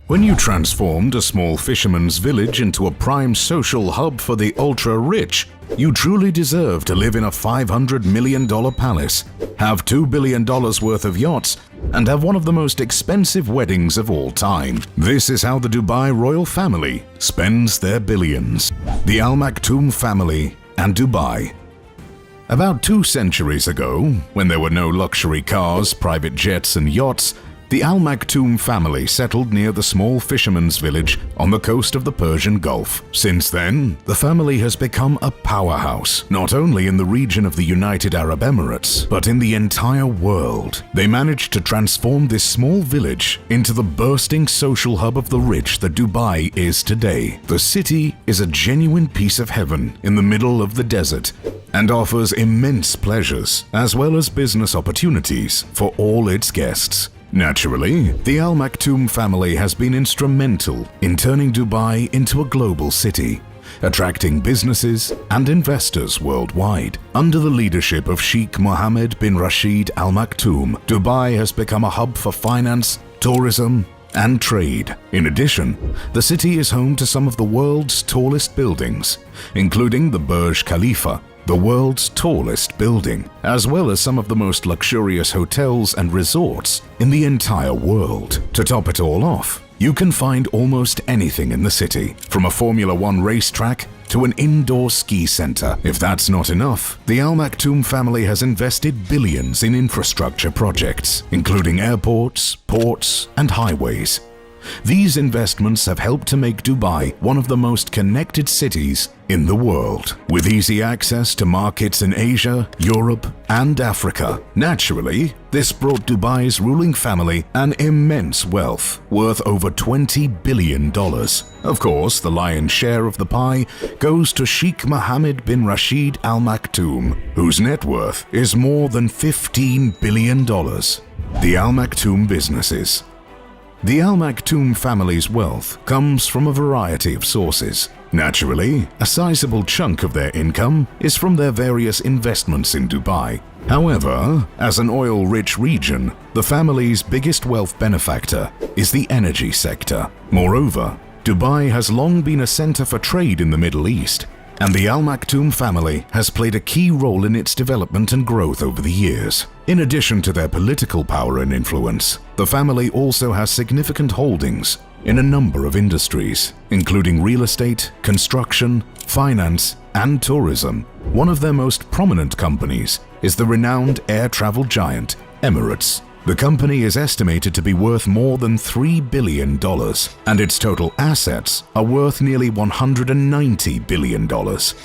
When you transformed a small fisherman's village into a prime social hub for the ultra-rich, you truly deserve to live in a $500 million palace, have $2 billion worth of yachts, and have one of the most expensive weddings of all time. This is how the Dubai royal family spends their billions. The Al Maktoum family and Dubai. About 2 centuries ago, when there were no luxury cars, private jets, and yachts, the Al Maktoum family settled near the small fisherman's village on the coast of the Persian Gulf. Since then, the family has become a powerhouse, not only in the region of the United Arab Emirates, but in the entire world. They managed to transform this small village into the bursting social hub of the rich that Dubai is today. The city is a genuine piece of heaven in the middle of the desert, and offers immense pleasures as well as business opportunities for all its guests. Naturally, the Al Maktoum family has been instrumental in turning Dubai into a global city, attracting businesses and investors worldwide. Under the leadership of Sheikh Mohammed bin Rashid Al Maktoum, Dubai has become a hub for finance, tourism, and trade. In addition, the city is home to some of the world's tallest buildings, including the Burj Khalifa, the world's tallest building, as well as some of the most luxurious hotels and resorts in the entire world. To top it all off, you can find almost anything in the city, from a Formula One racetrack to an indoor ski center. If that's not enough, the Al Maktoum family has invested billions in infrastructure projects, including airports, ports, and highways. These investments have helped to make Dubai one of the most connected cities in the world, with easy access to markets in Asia, Europe, and Africa. Naturally, this brought Dubai's ruling family an immense wealth, worth over $20 billion. Of course, the lion's share of the pie goes to Sheikh Mohammed bin Rashid Al Maktoum, whose net worth is more than $15 billion. The Al Maktoum businesses. The Al Maktoum family's wealth comes from a variety of sources. Naturally, a sizable chunk of their income is from their various investments in Dubai. However, as an oil-rich region, the family's biggest wealth benefactor is the energy sector. Moreover, Dubai has long been a center for trade in the Middle East, and the Al Maktoum family has played a key role in its development and growth over the years. In addition to their political power and influence, the family also has significant holdings in a number of industries, including real estate, construction, finance, and tourism. One of their most prominent companies is the renowned air travel giant, Emirates. The company is estimated to be worth more than $3 billion, and its total assets are worth nearly $190 billion.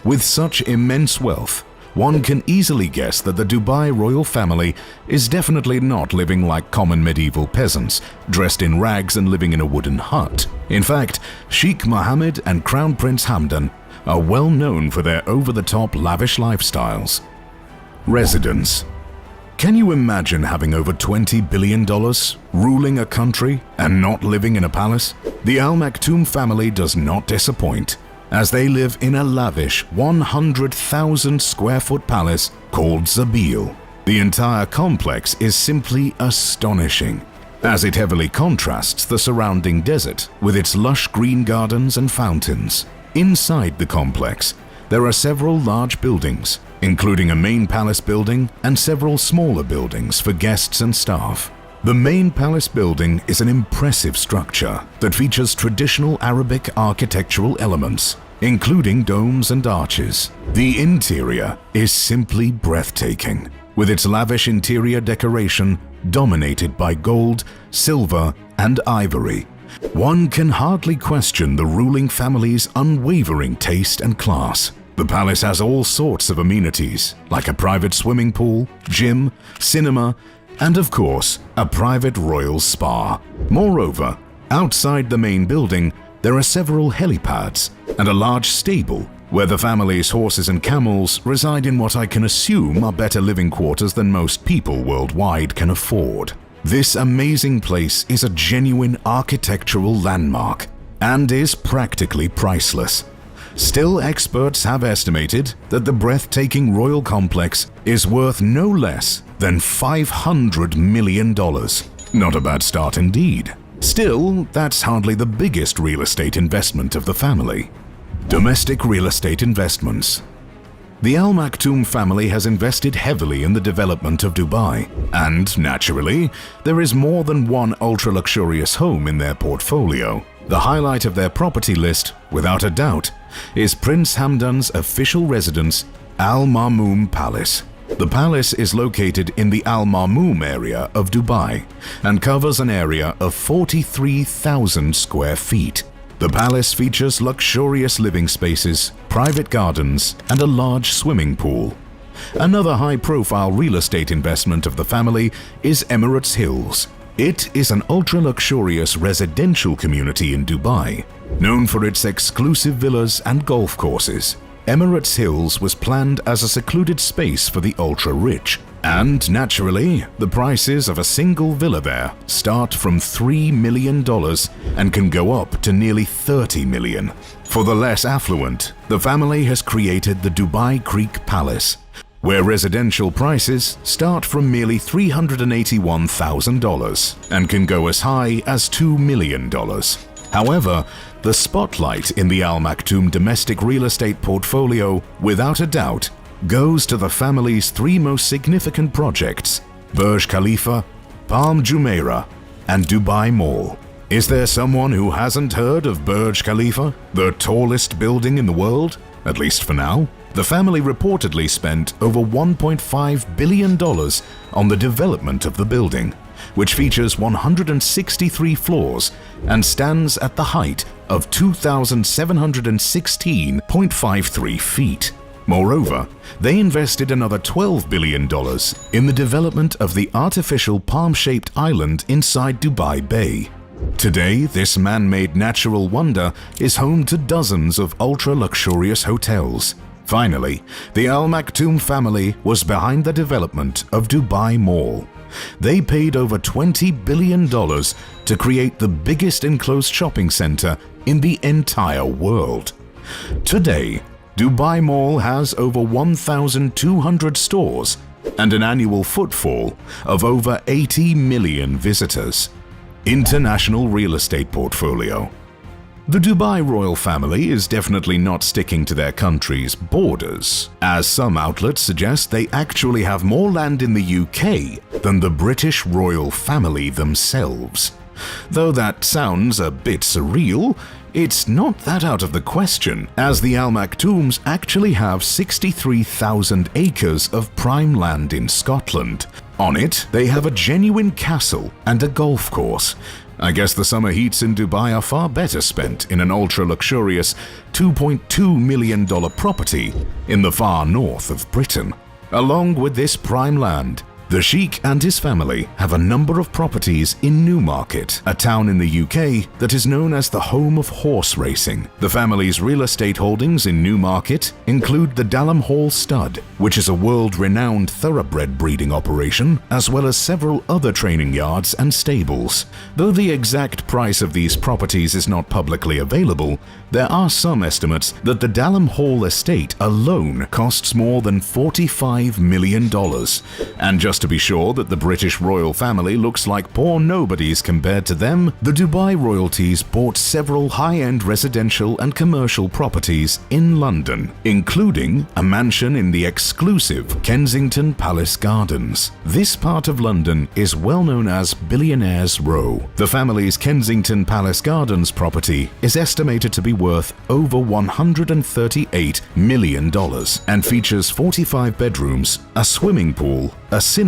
With such immense wealth, one can easily guess that the Dubai royal family is definitely not living like common medieval peasants, dressed in rags and living in a wooden hut. In fact, Sheikh Mohammed and Crown Prince Hamdan are well known for their over-the-top lavish lifestyles. Residence. Can you imagine having over $20 billion, ruling a country, and not living in a palace? The Al Maktoum family does not disappoint, as they live in a lavish 100,000 square foot palace called Zabil. The entire complex is simply astonishing, as it heavily contrasts the surrounding desert with its lush green gardens and fountains. Inside the complex, there are several large buildings, including a main palace building and several smaller buildings for guests and staff. The main palace building is an impressive structure that features traditional Arabic architectural elements, including domes and arches. The interior is simply breathtaking, with its lavish interior decoration dominated by gold, silver, and ivory. One can hardly question the ruling family's unwavering taste and class. The palace has all sorts of amenities, like a private swimming pool, gym, cinema, and of course, a private royal spa. Moreover, outside the main building, there are several helipads and a large stable where the family's horses and camels reside in what I can assume are better living quarters than most people worldwide can afford. This amazing place is a genuine architectural landmark and is practically priceless. Still, experts have estimated that the breathtaking royal complex is worth no less than $500 million. Not a bad start indeed. Still, that's hardly the biggest real estate investment of the family. Domestic real estate investments. The Al Maktoum family has invested heavily in the development of Dubai, and naturally, there is more than one ultra-luxurious home in their portfolio. The highlight of their property list, without a doubt, is Prince Hamdan's official residence, Al Marmoom Palace. The palace is located in the Al Marmoom area of Dubai and covers an area of 43,000 square feet. The palace features luxurious living spaces, private gardens, and a large swimming pool. Another high-profile real estate investment of the family is Emirates Hills. It is an ultra-luxurious residential community in Dubai, known for its exclusive villas and golf courses. Emirates Hills was planned as a secluded space for the ultra-rich, and naturally, the prices of a single villa there start from $3 million and can go up to nearly $30 million. For the less affluent, the family has created the Dubai Creek Palace, where residential prices start from merely $381,000 and can go as high as $2 million. However, the spotlight in the Al Maktoum domestic real estate portfolio, without a doubt, goes to the family's three most significant projects: Burj Khalifa, Palm Jumeirah, and Dubai Mall. Is there someone who hasn't heard of Burj Khalifa, the tallest building in the world? At least for now. The family reportedly spent over $1.5 billion on the development of the building, which features 163 floors and stands at the height of 2,716.53 feet. Moreover, they invested another $12 billion in the development of the artificial palm-shaped island inside Dubai Bay. Today, this man-made natural wonder is home to dozens of ultra-luxurious hotels. Finally, the Al Maktoum family was behind the development of Dubai Mall. They paid over $20 billion to create the biggest enclosed shopping center in the entire world. Today, Dubai Mall has over 1,200 stores and an annual footfall of over 80 million visitors. International real estate portfolio. The Dubai royal family is definitely not sticking to their country's borders, as some outlets suggest they actually have more land in the UK than the British royal family themselves. Though that sounds a bit surreal, it's not that out of the question, as the Al Maktoums actually have 63,000 acres of prime land in Scotland. On it, they have a genuine castle and a golf course. I guess the summer heats in Dubai are far better spent in an ultra-luxurious $2.2 million property in the far north of Britain. Along with this prime land, the Sheikh and his family have a number of properties in Newmarket, a town in the UK that is known as the home of horse racing. The family's real estate holdings in Newmarket include the Dalham Hall Stud, which is a world-renowned thoroughbred breeding operation, as well as several other training yards and stables. Though the exact price of these properties is not publicly available, there are some estimates that the Dalham Hall estate alone costs more than $45 million. And just to be sure that the British royal family looks like poor nobodies compared to them, the Dubai royalties bought several high-end residential and commercial properties in London, including a mansion in the exclusive Kensington Palace Gardens. This part of London is well known as Billionaires Row. The family's Kensington Palace Gardens property is estimated to be worth over $138 million and features 45 bedrooms, a swimming pool, a cinema,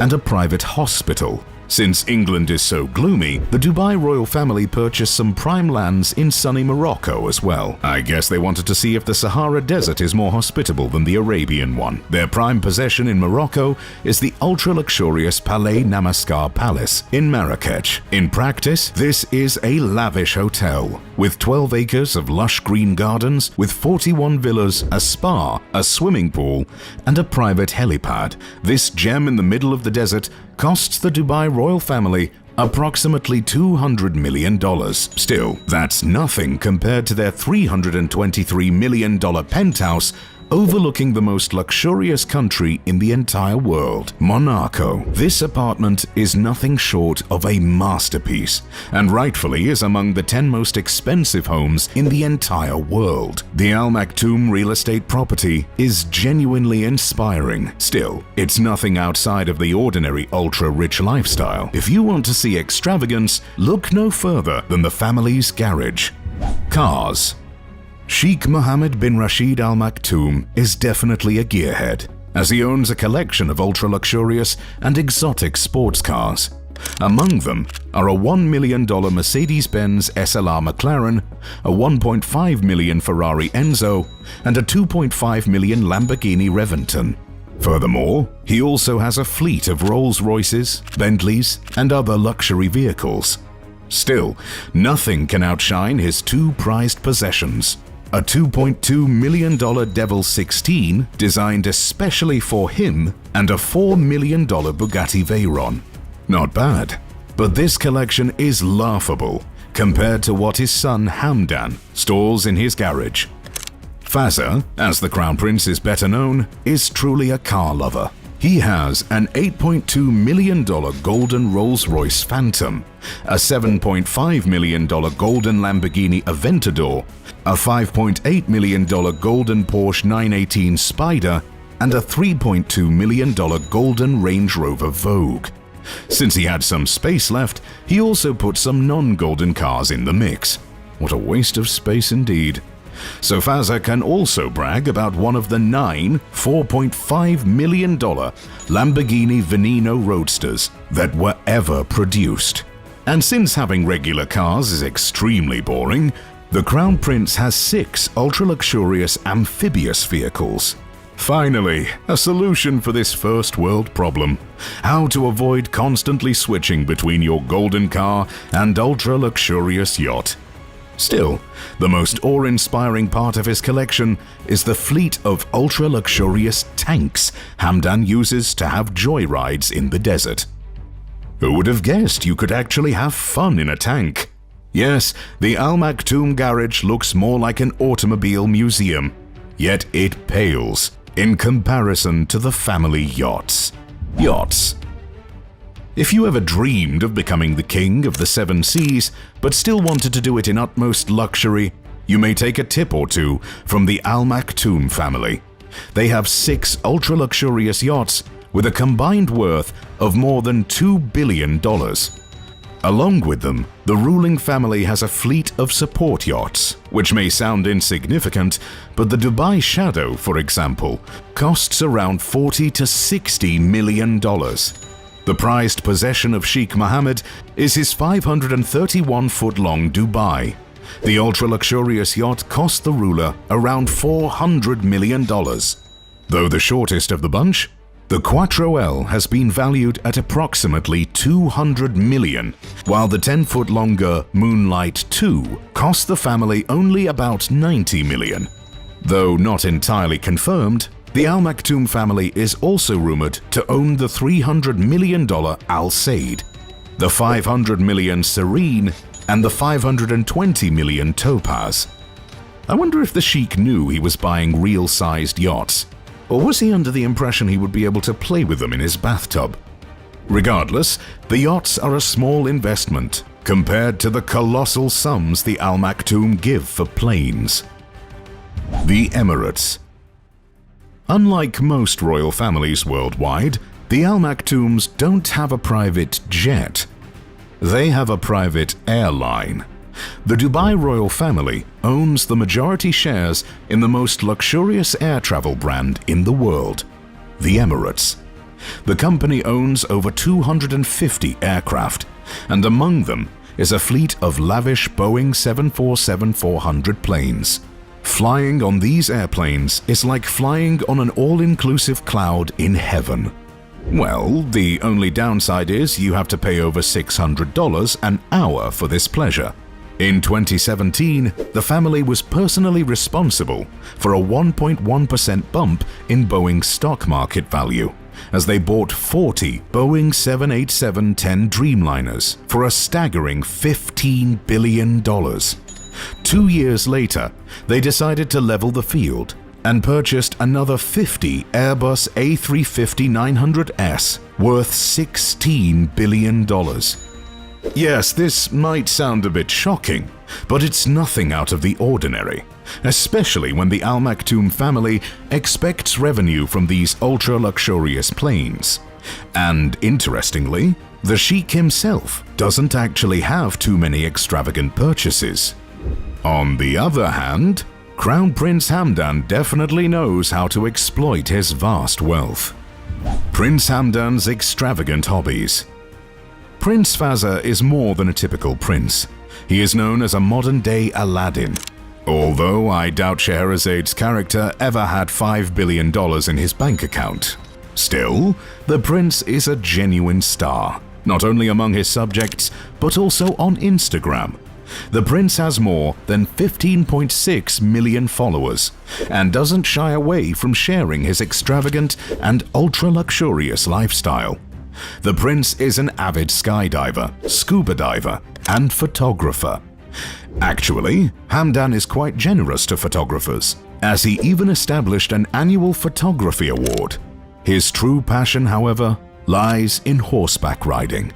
and a private hospital. Since England is so gloomy, the Dubai royal family purchased some prime lands in sunny Morocco as well. I guess they wanted to see if the Sahara Desert is more hospitable than the Arabian one. Their prime possession in Morocco is the ultra-luxurious Palais Namaskar Palace in Marrakech. In practice, this is a lavish hotel with 12 acres of lush green gardens with 41 villas, a spa, a swimming pool, and a private helipad. This gem in the middle of the desert costs the Dubai royal family approximately $200 million. Still, that's nothing compared to their $323 million penthouse overlooking the most luxurious country in the entire world, Monaco. This apartment is nothing short of a masterpiece, and rightfully is among the 10 most expensive homes in the entire world. The Al Maktoum real estate property is genuinely inspiring. Still, it's nothing outside of the ordinary ultra-rich lifestyle. If you want to see extravagance, look no further than the family's garage. Cars. Sheikh Mohammed bin Rashid Al Maktoum is definitely a gearhead, as he owns a collection of ultra-luxurious and exotic sports cars. Among them are a $1 million Mercedes-Benz SLR McLaren, a $1.5 million Ferrari Enzo, and a $2.5 million Lamborghini Reventon. Furthermore, he also has a fleet of Rolls-Royces, Bentleys, and other luxury vehicles. Still, nothing can outshine his two prized possessions: a $2.2 million Devil 16 designed especially for him, and a $4 million Bugatti Veyron. Not bad, but this collection is laughable compared to what his son Hamdan stores in his garage. Fazza, as the Crown Prince is better known, is truly a car lover. He has an $8.2 million golden Rolls-Royce Phantom, a $7.5 million golden Lamborghini Aventador, a $5.8 million golden Porsche 918 Spider, and a $3.2 million golden Range Rover Vogue. Since he had some space left, he also put some non-golden cars in the mix. What a waste of space indeed. So Fazza can also brag about one of the 9 $4.5 million Lamborghini Veneno Roadsters that were ever produced. And since having regular cars is extremely boring, the Crown Prince has 6 ultra-luxurious amphibious vehicles. Finally, a solution for this first world problem: how to avoid constantly switching between your golden car and ultra-luxurious yacht. Still, the most awe-inspiring part of his collection is the fleet of ultra-luxurious tanks Hamdan uses to have joyrides in the desert. Who would have guessed you could actually have fun in a tank? Yes, the Al Maktoum garage looks more like an automobile museum, yet it pales in comparison to the family yachts. If you ever dreamed of becoming the king of the 7 seas, but still wanted to do it in utmost luxury, you may take a tip or two from the Al Maktoum family. They have 6 ultra-luxurious yachts with a combined worth of more than $2 billion. Along with them, the ruling family has a fleet of support yachts, which may sound insignificant, but the Dubai Shadow, for example, costs around $40 to $60 million. The prized possession of Sheikh Mohammed is his 531-foot-long Dubai. The ultra-luxurious yacht cost the ruler around $400 million. Though the shortest of the bunch, the Quattro L has been valued at approximately $200 million, while the 10-foot longer Moonlight 2 cost the family only about $90 million. Though not entirely confirmed, the Al Maktoum family is also rumored to own the $300 million Al Said, the $500 million Serene, and the $520 million Topaz. I wonder if the Sheikh knew he was buying real-sized yachts, or was he under the impression he would be able to play with them in his bathtub? Regardless, the yachts are a small investment compared to the colossal sums the Al Maktoum give for planes. The Emirates. Unlike most royal families worldwide, the Al Maktoums don't have a private jet. They have a private airline. The Dubai royal family owns the majority shares in the most luxurious air travel brand in the world, the Emirates. The company owns over 250 aircraft, and among them is a fleet of lavish Boeing 747-400 planes. Flying on these airplanes is like flying on an all-inclusive cloud in heaven. Well, the only downside is you have to pay over $600 an hour for this pleasure. In 2017, the family was personally responsible for a 1.1% bump in Boeing's stock market value, as they bought 40 Boeing 787-10 Dreamliners for a staggering $15 billion. 2 years later, they decided to level the field and purchased another 50 Airbus A350-900S worth $16 billion. Yes, this might sound a bit shocking, but it's nothing out of the ordinary, especially when the Al Maktoum family expects revenue from these ultra-luxurious planes. And interestingly, the Sheikh himself doesn't actually have too many extravagant purchases. On the other hand, Crown Prince Hamdan definitely knows how to exploit his vast wealth. Prince Hamdan's extravagant hobbies. Prince Fazza is more than a typical prince. He is known as a modern-day Aladdin. Although I doubt Shahrazade's character ever had $5 billion in his bank account. Still, the prince is a genuine star, not only among his subjects, but also on Instagram. The prince has more than 15.6 million followers and doesn't shy away from sharing his extravagant and ultra-luxurious lifestyle. The prince is an avid skydiver, scuba diver, and photographer. Actually, Hamdan is quite generous to photographers, as he even established an annual photography award. His true passion, however, lies in horseback riding.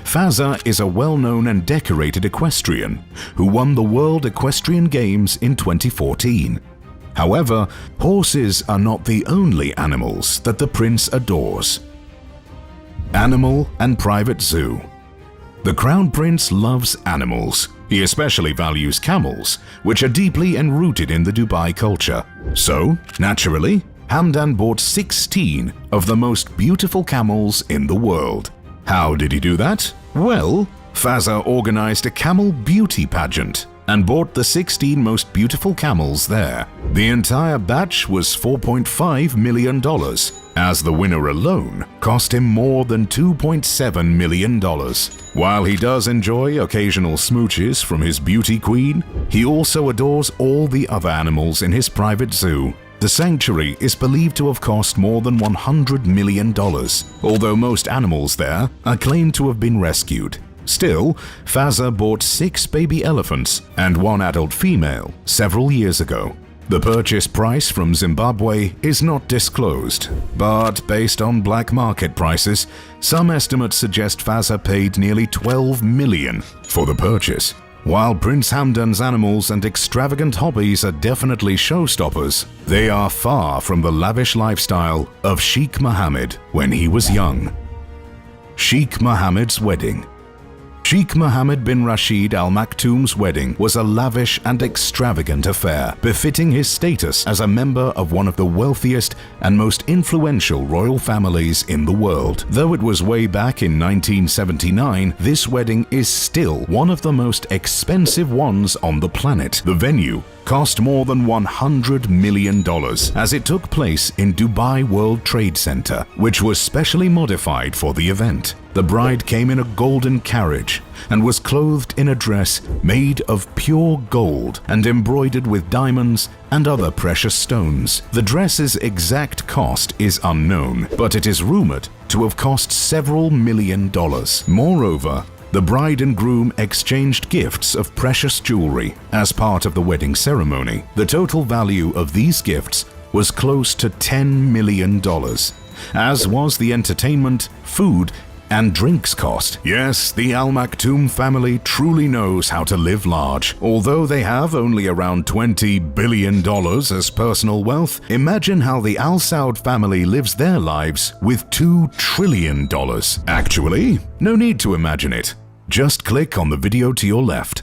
Fazza is a well-known and decorated equestrian who won the World Equestrian Games in 2014. However, horses are not the only animals that the prince adores. Animal and private zoo. The Crown Prince loves animals. He especially values camels, which are deeply enrooted in the Dubai culture. So, naturally, Hamdan bought 16 of the most beautiful camels in the world. How did he do that? Well, Fazza organized a camel beauty pageant and bought the 16 most beautiful camels there. The entire batch was $4.5 million, as the winner alone cost him more than $2.7 million. While he does enjoy occasional smooches from his beauty queen, he also adores all the other animals in his private zoo. The sanctuary is believed to have cost more than $100 million, although most animals there are claimed to have been rescued. Still, Fazza bought 6 baby elephants and 1 adult female several years ago. The purchase price from Zimbabwe is not disclosed, but based on black market prices, some estimates suggest Fazza paid nearly $12 million for the purchase. While Prince Hamdan's animals and extravagant hobbies are definitely showstoppers, they are far from the lavish lifestyle of Sheikh Mohammed when he was young. Sheikh Mohammed's wedding. Sheikh Mohammed bin Rashid Al Maktoum's wedding was a lavish and extravagant affair, befitting his status as a member of one of the wealthiest and most influential royal families in the world. Though it was way back in 1979, this wedding is still one of the most expensive ones on the planet. The venue cost more than $100 million, as it took place in Dubai World Trade Center, which was specially modified for the event. The bride came in a golden carriage and was clothed in a dress made of pure gold and embroidered with diamonds and other precious stones. The dress's exact cost is unknown, but it is rumored to have cost several $1 million. Moreover, the bride and groom exchanged gifts of precious jewelry as part of the wedding ceremony. The total value of these gifts was close to $10 million, as was the entertainment, food, and drinks cost. Yes, the Al Maktoum family truly knows how to live large. Although they have only around $20 billion as personal wealth, imagine how the Al Saud family lives their lives with $2 trillion. Actually, no need to imagine it. Just click on the video to your left.